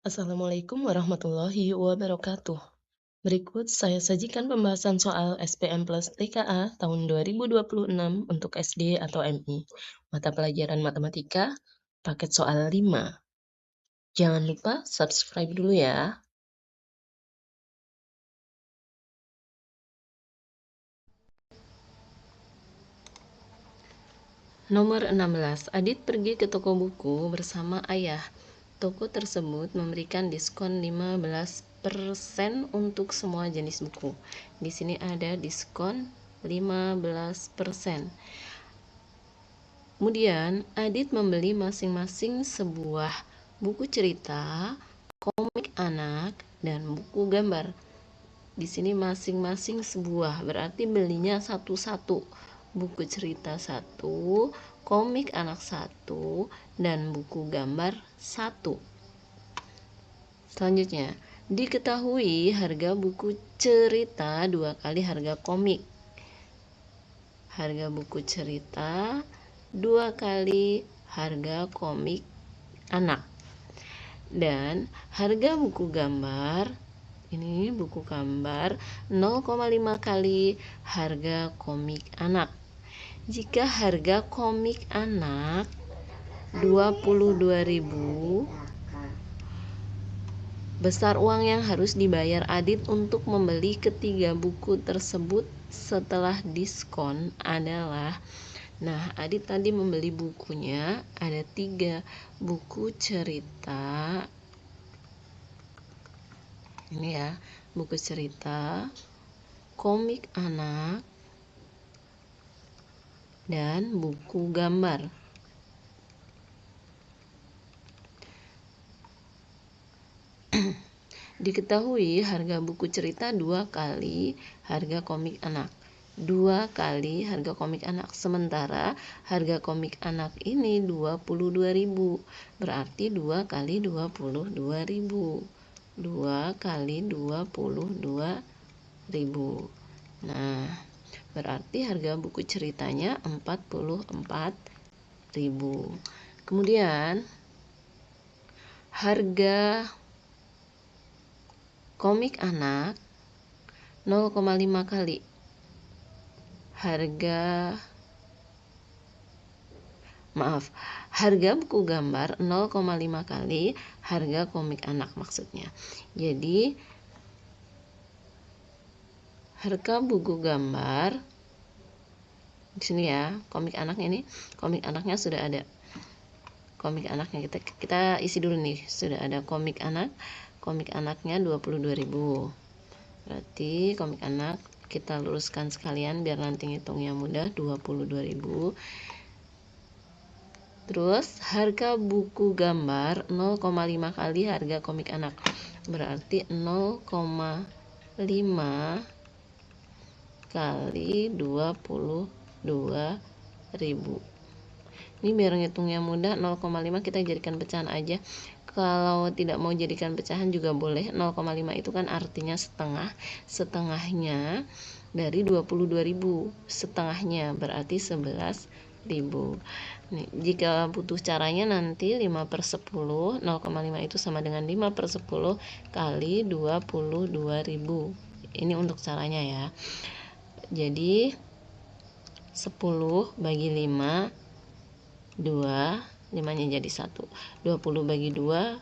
Assalamualaikum warahmatullahi wabarakatuh. Berikut saya sajikan pembahasan soal SPM Plus TKA tahun 2026 untuk SD atau MI. Mata pelajaran Matematika, paket soal 5. Jangan lupa subscribe dulu ya. Nomor 16. Adit pergi ke toko buku bersama ayah. Toko tersebut memberikan diskon 15% untuk semua jenis buku. Di sini ada diskon 15%. Kemudian, Adit membeli masing-masing sebuah buku cerita, komik anak, dan buku gambar. Di sini masing-masing sebuah, berarti belinya satu-satu. Buku cerita satu, komik anak satu, dan buku gambar satu. Selanjutnya, diketahui harga buku cerita 2 kali harga komik. Harga buku cerita 2 kali harga komik anak. Dan harga buku gambar, ini buku gambar 0,5 kali harga komik anak. Jika harga komik anak 22.000, besar uang yang harus dibayar Adit untuk membeli ketiga buku tersebut setelah diskon adalah, nah, Adit tadi membeli bukunya ada 3 buku cerita. Ini ya, buku cerita, komik anak, dan buku gambar. Diketahui harga buku cerita 2 kali harga komik anak. 2 kali harga komik anak, sementara harga komik anak ini 22.000, berarti 2 kali 22.000. 2 kali 22.000. Nah, berarti harga buku ceritanya 44.000. Kemudian harga komik anak 0,5 kali harga buku gambar 0,5 kali harga komik anak maksudnya. Jadi harga buku gambar di sini ya, komik anak ini, komik anaknya sudah ada. Komik anaknya kita isi dulu nih, sudah ada komik anak. Komik anaknya 22.000. Berarti komik anak kita luruskan sekalian biar nanti ngitungnya mudah, 22.000. Terus harga buku gambar 0,5 kali harga komik anak, berarti 0,5 kali 22.000. Ini biar ngitungnya mudah, 0,5 kita jadikan pecahan aja. Kalau tidak mau jadikan pecahan juga boleh. 0,5 itu kan artinya setengah. Setengahnya dari 22.000, setengahnya berarti 11.000. Nih, jika butuh caranya nanti 5/10, 0,5 itu sama dengan 5/10 kali 22.000. Ini untuk caranya ya. Jadi 10 bagi 5, 2, 5-nya jadi 1. 20 bagi 2,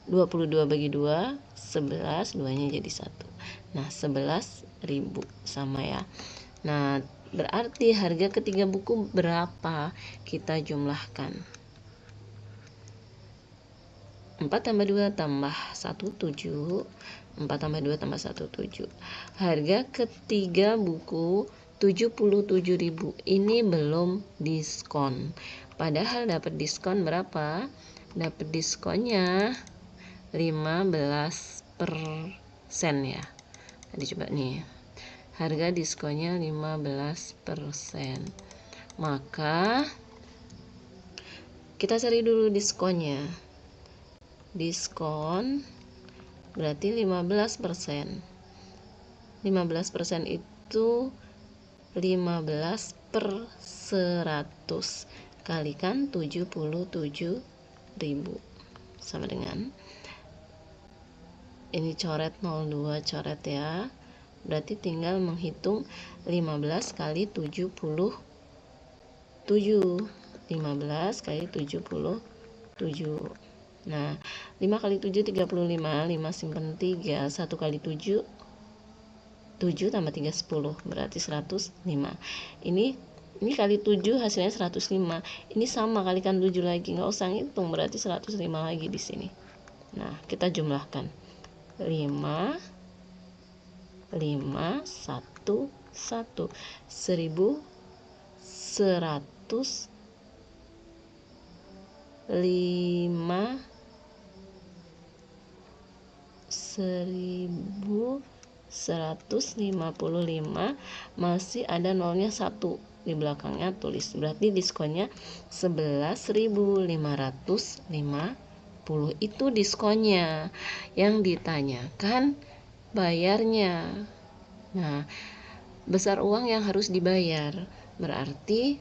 22 bagi 2, 11, 2-nya jadi 1. Nah, 11.000 sama ya. Nah, berarti harga ketiga buku berapa? Kita jumlahkan. 4 tambah 2 tambah 1, 7. 4 tambah 2 tambah 1, 7. Harga ketiga buku 77.000. Ini belum diskon. Padahal dapat diskon berapa? Dapat diskonnya 15% ya. Tadi coba nih. Harga diskonnya 15%. Maka kita cari dulu diskonnya. Diskon berarti 15%. 15% itu 15/100 kalikan 77.000 sama dengan ini coret 02, coret ya. Berarti tinggal menghitung 15 kali 77. 15 kali 77. Nah, 5 kali 7 35, 5 simpen 3, 1 kali 7 7 tambah 3 10, berarti 105. Ini kali 7 hasilnya 105. Ini sama kalikan 7 lagi, nggak usah ngitung, berarti 105 lagi di sini. Nah, kita jumlahkan. 5 1 1 1155, masih ada nolnya 1 di belakangnya, tulis. Berarti diskonnya 11.550. Itu diskonnya. Yang ditanyakan bayarnya. Nah, besar uang yang harus dibayar berarti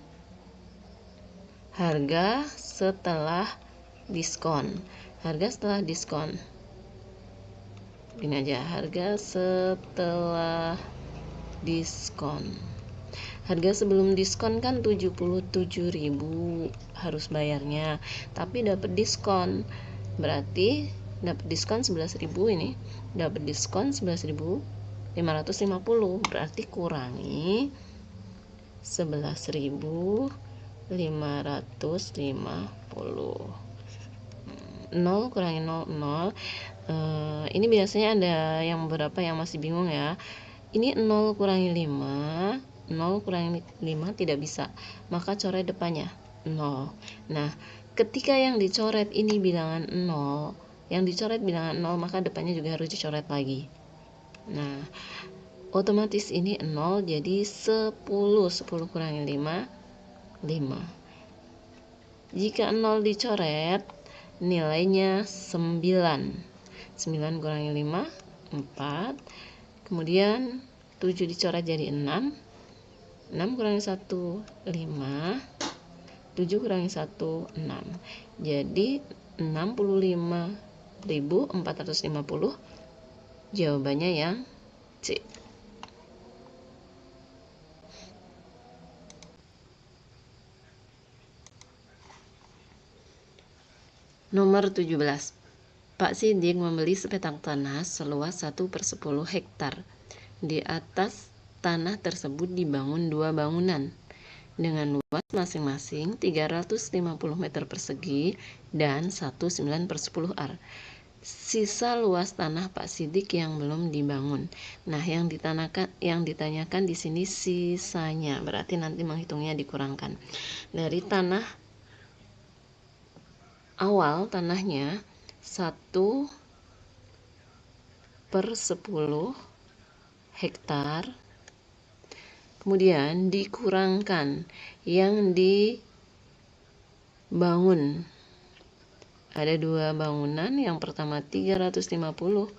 harga setelah diskon. Harga setelah diskon. Ini aja, harga setelah diskon. Harga sebelum diskon kan 77.000 harus bayarnya, tapi dapat diskon. Berarti dapat diskon 11.000, ini dapat diskon 11.550, berarti kurangi 11.550. 0 kurangi 0 0. Ini biasanya ada yang beberapa yang masih bingung ya. Ini 0 kurangi 5, 0 kurangi 5 tidak bisa, maka coret depannya 0. Nah, ketika yang dicoret ini bilangan 0, yang dicoret bilangan 0, maka depannya juga harus dicoret lagi. Nah, otomatis ini 0 jadi 10. 10 kurangi 5, 5. Jika 0 dicoret, nilainya 9. 9 kurangi 5, 4. Kemudian 7 dicoret jadi 6. 6 kurangi 1, 5. 7 kurangi 1, 6. Jadi 65.450. Jawabannya yang C. Nomor 17. Pak Sidik membeli sepetak tanah seluas 1/10 hektar. Di atas tanah tersebut dibangun 2 bangunan dengan luas masing-masing 350 meter persegi dan 19/10 ar. Sisa luas tanah Pak Sidik yang belum dibangun. Nah, yang ditanyakan di sini sisanya, berarti nanti menghitungnya dikurangkan dari tanah awal. Tanahnya 1/10 hektar, kemudian dikurangkan yang dibangun. Ada 2 bangunan, yang pertama 350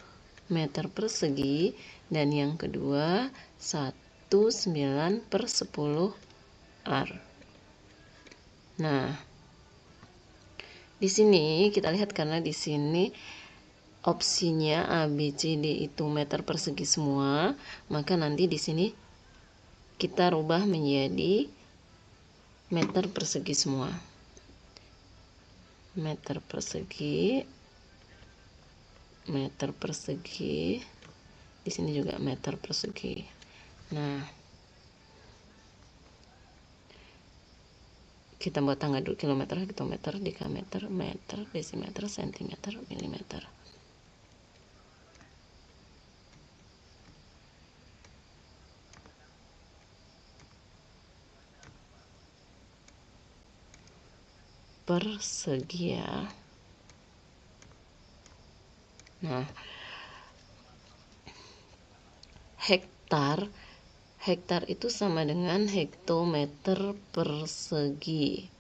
meter persegi dan yang kedua 19/10 ar. Nah, di sini kita lihat, karena di sini opsinya A, B, C, D itu meter persegi semua, maka nanti di sini kita rubah menjadi meter persegi semua. Meter persegi, di sini juga meter persegi. Nah, kita buat tangga dulu: kilometer, hektometer, dekameter, meter, desimeter, sentimeter, milimeter. Persegi ya. Nah, hektar itu sama dengan hektometer persegi.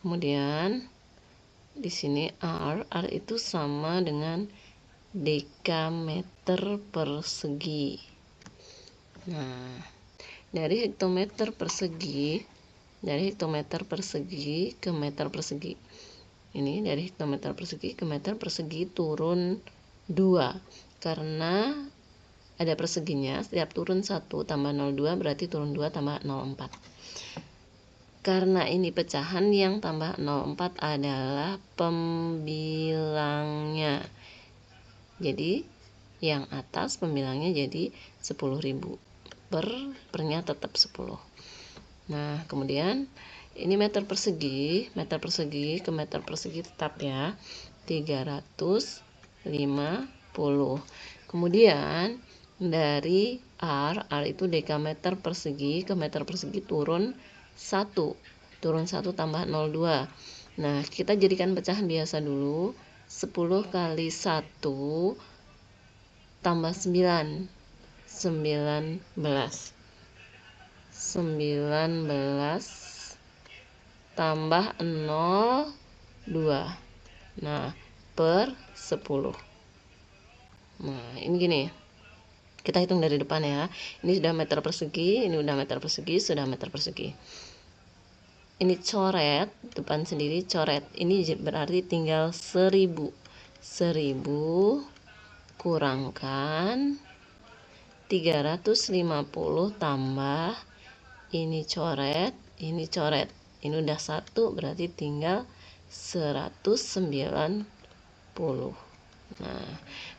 Kemudian di sini R itu sama dengan dekameter persegi. Nah, dari hektometer persegi ke meter persegi, Ini dari hektometer persegi ke meter persegi turun 2. Karena ada perseginya, setiap turun 1 tambah 02 berarti turun 2 tambah 04. Karena ini pecahan, yang tambah 04 adalah pembilangnya. Jadi yang atas pembilangnya jadi 10.000. Pernya tetap 10. Nah, kemudian ini meter persegi ke meter persegi tetap ya, 350. Kemudian dari R itu dekameter persegi ke meter persegi turun 1 tambah 02. Nah, kita jadikan pecahan biasa dulu. 10 kali 1 tambah 9, 19 tambah 02. Nah, per 10. Nah, ini gini. Kita hitung dari depan ya. Ini sudah meter persegi, ini udah meter persegi, sudah meter persegi. Ini coret, depan sendiri coret. Ini berarti tinggal 1000. 1000 kurangkan 350 tambah ini coret, ini coret. Ini udah 1 berarti tinggal 190. Nah,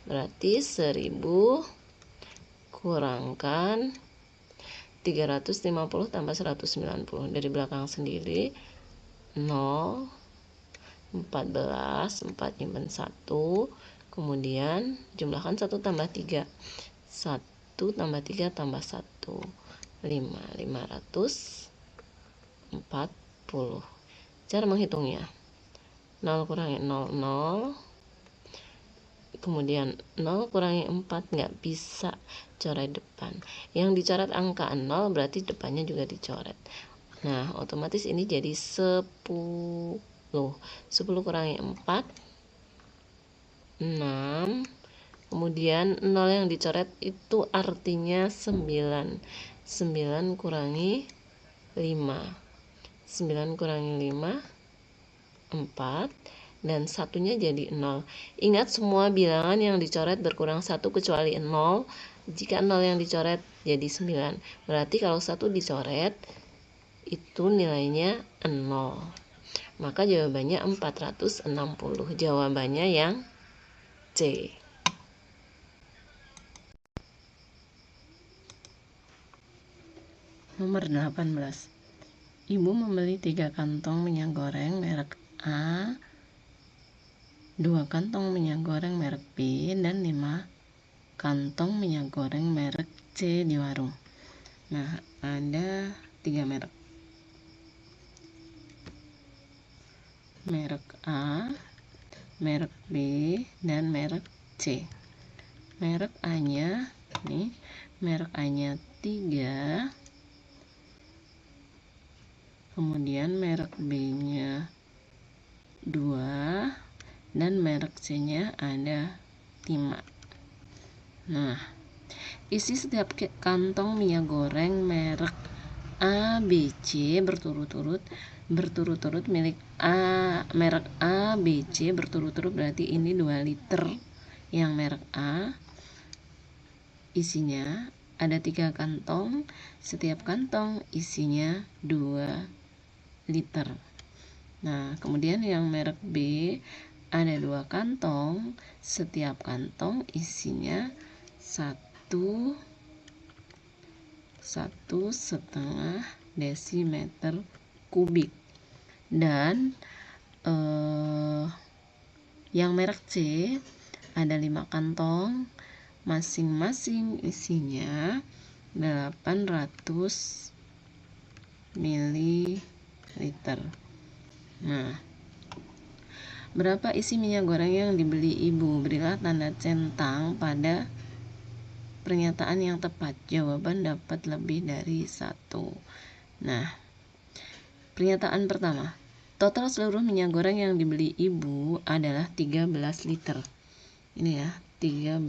berarti 1000 kurangkan 350 tambah 190. Dari belakang sendiri 0, 14, 4 nyimpen 1. Kemudian jumlahkan 1 tambah 3. 1 tambah 3 tambah 1. 540. Cara menghitungnya, 0 kurangi 0, 0. Kemudian 0 kurangi 4, nggak bisa coret depan. Yang dicoret angka 0 berarti depannya juga dicoret. Nah, otomatis ini jadi 10. 10 kurangi 4, 6. Kemudian 0 yang dicoret itu artinya 9. 9 kurangi 5. 9 kurangi 5, 4. Dan satunya jadi 0. Ingat, semua bilangan yang dicoret berkurang 1 kecuali 0. Jika 0 yang dicoret jadi 9. Berarti kalau 1 dicoret itu nilainya 0. Maka jawabannya 460. Jawabannya yang C. Nomor 18. Ibu membeli 3 kantong minyak goreng merek A, 2 kantong minyak goreng merek B, dan 5 kantong minyak goreng merek C di warung. Nah, ada 3 merek. Merek A, merek B, dan merek C. Merek A-nya nih, merek A-nya 3. Kemudian merek B-nya 2, dan merek C-nya ada 5. Nah, isi setiap kantong minyak goreng merek A, B, C berturut-turut milik A, merek A, B, C berturut-turut berarti ini 2 liter. Yang merek A isinya ada 3 kantong, setiap kantong isinya 2 liter. Nah, kemudian yang merek B ada 2 kantong, setiap kantong isinya 1,5 desimeter kubik. Dan yang merek C ada 5 kantong, masing-masing isinya 800 ml. Nah, berapa isi minyak goreng yang dibeli ibu? Berilah tanda centang pada pernyataan yang tepat. Jawaban dapat lebih dari 1. Nah, pernyataan pertama, total seluruh minyak goreng yang dibeli ibu adalah 13 liter. Ini ya, 13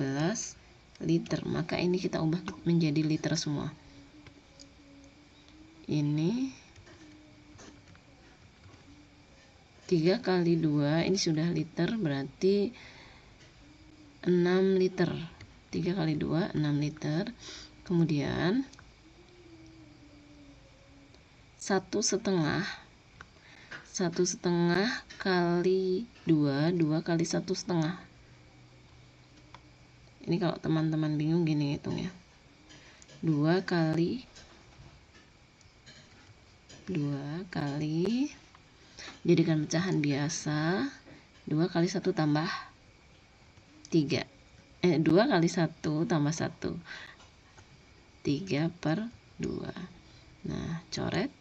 liter. Maka ini kita ubah menjadi liter semua. Ini 3 kali 2 ini sudah liter, berarti 6 liter. 3 kali 2 6 liter. Kemudian 1,5 kali 2 kali 1,5. Ini kalau teman-teman bingung gini hitungnya, 2 kali jadikan pecahan biasa, 2 kali 1 tambah 3, 2 kali 1 tambah 1, 3/2. Nah, coret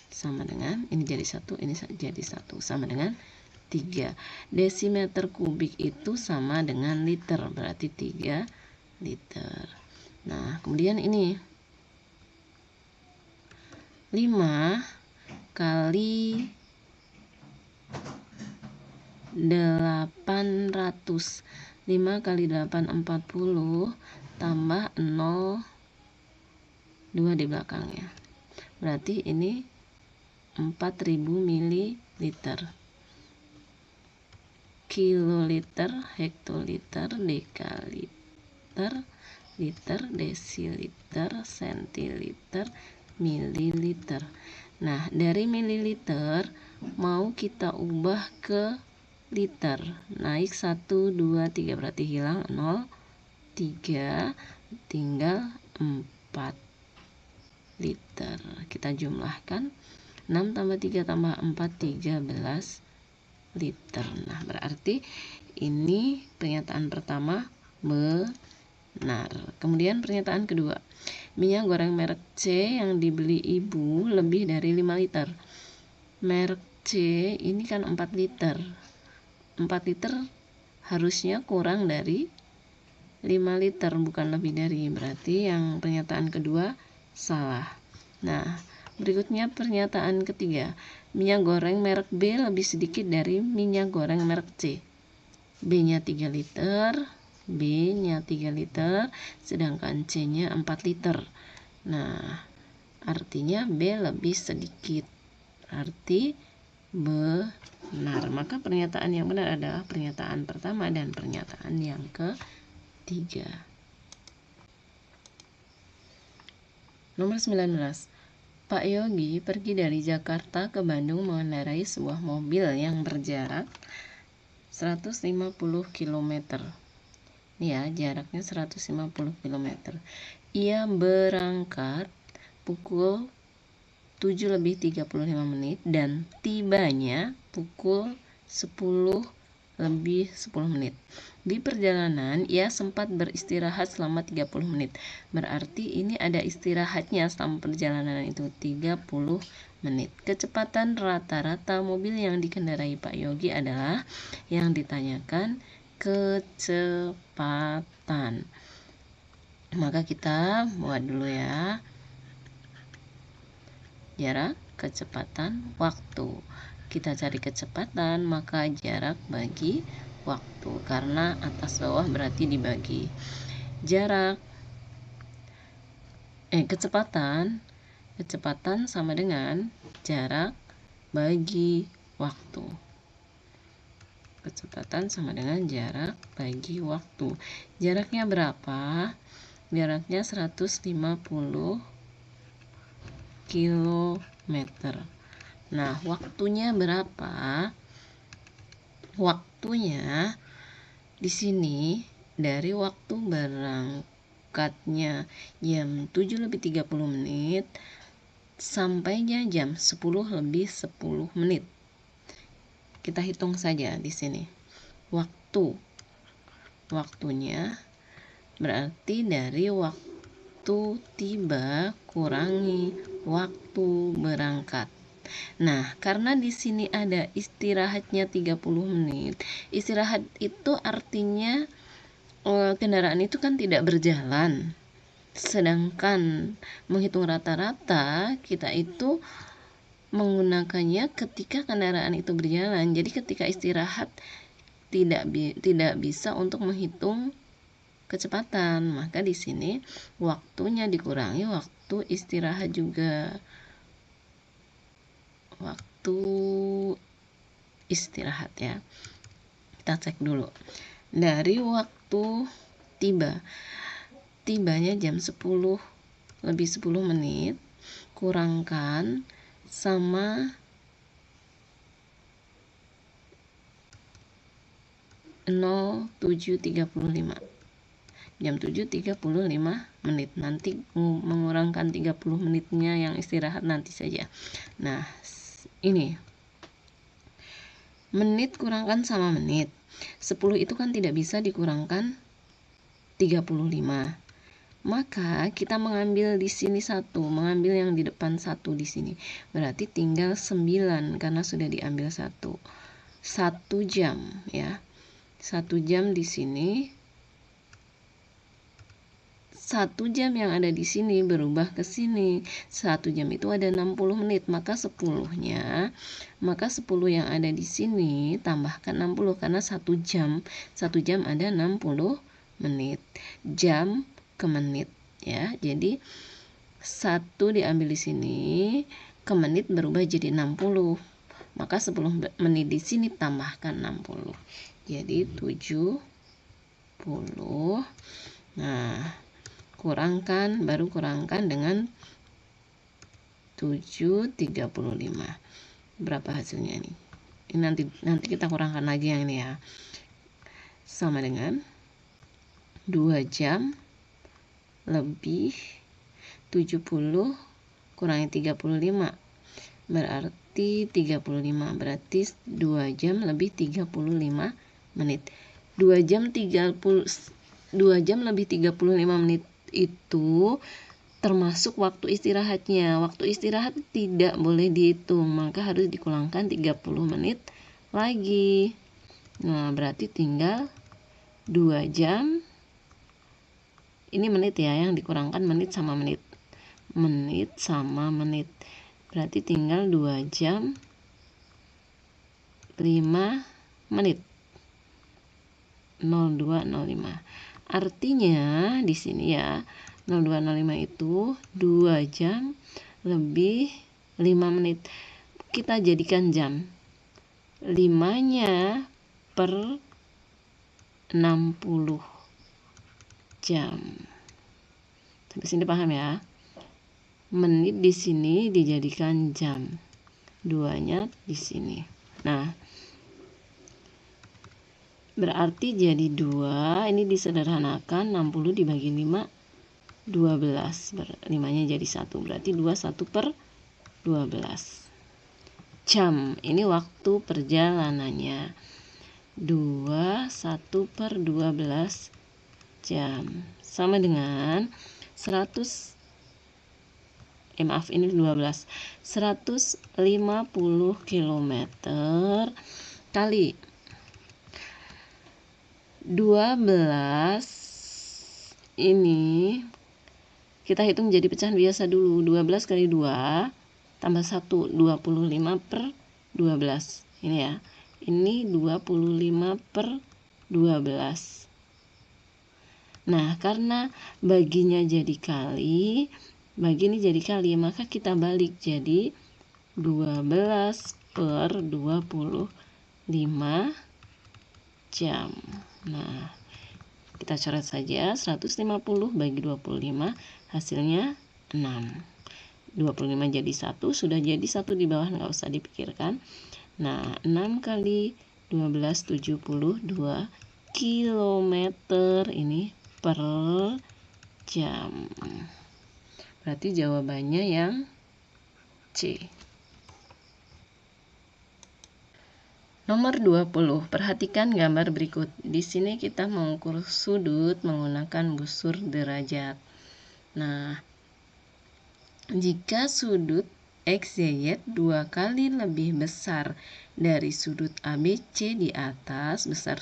sama dengan, ini jadi 1, ini jadi 1, sama dengan 3. Desimeter kubik itu sama dengan liter, berarti 3 liter. Nah, kemudian ini 5 kali 800. 5 kali 8 40 tambah 0 2 di belakangnya. Berarti ini 4000 mililiter. Kiloliter, hektoliter, dekaliter, liter, desiliter, sentiliter, mililiter. Nah, dari mililiter mau kita ubah ke liter. Naik 1 2 3, berarti hilang 0 3, tinggal 4 liter. Kita jumlahkan 6 tambah 3 tambah 4 13 liter. Nah, berarti ini pernyataan pertama benar. Kemudian pernyataan kedua, minyak goreng merek C yang dibeli ibu lebih dari 5 liter. Merek C ini kan 4 liter. 4 liter harusnya kurang dari 5 liter, bukan lebih dari. Berarti yang pernyataan kedua salah. Nah, berikutnya pernyataan ketiga, minyak goreng merek B lebih sedikit dari minyak goreng merek C. B-nya 3 liter, B-nya 3 liter, sedangkan C-nya 4 liter. Nah, artinya B lebih sedikit. Arti benar. Maka pernyataan yang benar adalah pernyataan pertama dan pernyataan yang ketiga. Nomor 19. Pak Yogi pergi dari Jakarta ke Bandung mengendarai sebuah mobil yang berjarak 150 km. Ya, jaraknya 150 km. Ia berangkat pukul 7:35 dan tibanya pukul 10:10. Di perjalanan ia sempat beristirahat selama 30 menit. Berarti ini ada istirahatnya selama perjalanan itu 30 menit. Kecepatan rata-rata mobil yang dikendarai Pak Yogi adalah yang ditanyakan kecepatan. Maka kita buat dulu ya. Jarak, kecepatan, waktu. Kita cari kecepatan, maka jarak bagi waktu, karena atas bawah berarti dibagi. Kecepatan sama dengan jarak bagi waktu. Kecepatan sama dengan jarak bagi waktu. Jaraknya berapa? Jaraknya 150 kilometer. Nah, waktunya berapa? Waktunya di sini dari waktu berangkatnya jam 7:30 sampainya jam 10:10. Kita hitung saja di sini. Waktunya berarti dari waktu tiba kurangi waktu berangkat. Nah, karena di sini ada istirahatnya 30 menit. Istirahat itu artinya kendaraan itu kan tidak berjalan. Sedangkan menghitung rata-rata kita itu menggunakannya ketika kendaraan itu berjalan. Jadi ketika istirahat tidak bisa untuk menghitung kecepatan, maka di sini waktunya dikurangi waktu istirahat juga. Waktu istirahat ya. Kita cek dulu. Dari waktu tibanya jam 10 lebih 10 menit, kurangkan sama 07.35. Jam 7.35 menit. Nanti mengurangkan 30 menitnya yang istirahat nanti saja. Nah, ini menit kurangkan sama menit. 10 itu kan tidak bisa dikurangkan 35. Maka kita mengambil di sini 1, mengambil yang di depan 1 di sini. Berarti tinggal 9 karena sudah diambil 1. 1 jam ya. 1 jam di sini. 1 jam yang ada di sini berubah ke sini. 1 jam itu ada 60 menit, maka 10 yang ada di sini tambahkan 60 karena 1 jam ada 60 menit. Jam ke menit ya. Jadi 1 diambil di sini, ke menit berubah jadi 60. Maka 10 menit di sini tambahkan 60. Jadi 70. Nah, kurangkan dengan 7.35. Berapa hasilnya ini? Ini nanti kita kurangkan lagi yang ini ya. Sama dengan 2 jam lebih 70 kurangi 35. Berarti 35. Berarti 2 jam lebih 35 menit. 2 jam lebih 35 menit itu termasuk waktu istirahatnya. Waktu istirahat tidak boleh dihitung, maka harus dikurangkan 30 menit lagi. Nah, berarti tinggal 2 jam. Ini menit ya, yang dikurangkan menit sama menit. Menit sama menit. Berarti tinggal 2 jam 5 menit. 02.05. Artinya di sini ya 02.05 itu 2 jam lebih 5 menit. Kita jadikan jam. 5-nya per 60 jam. Sampai sini paham ya? Menit di sini dijadikan jam. 2-nya di sini. Nah, berarti jadi 2, ini disederhanakan 60 dibagi 5, 12. 5-nya jadi 1, berarti 21 per 12 jam. Ini waktu perjalanannya. 21 per 12 jam. Sama dengan 150 km kali 12. Ini kita hitung jadi pecahan biasa dulu. 12 kali 2 tambah 1, 25 per 12. Ini ya. Ini 25 per 12. Nah, karena baginya jadi kali, bagi ini jadi kali, maka kita balik jadi 12 per 25 jam. Nah, kita coret saja. 150 bagi 25 hasilnya 6. 25 jadi 1, sudah jadi 1 di bawah, nggak usah dipikirkan. Nah, 6 kali 12 72 kilometer ini per jam. Berarti jawabannya yang C. Nomor 20. Perhatikan gambar berikut. Di sini kita mengukur sudut menggunakan busur derajat. Nah, jika sudut XYZ 2 kali lebih besar dari sudut ABC di atas, besar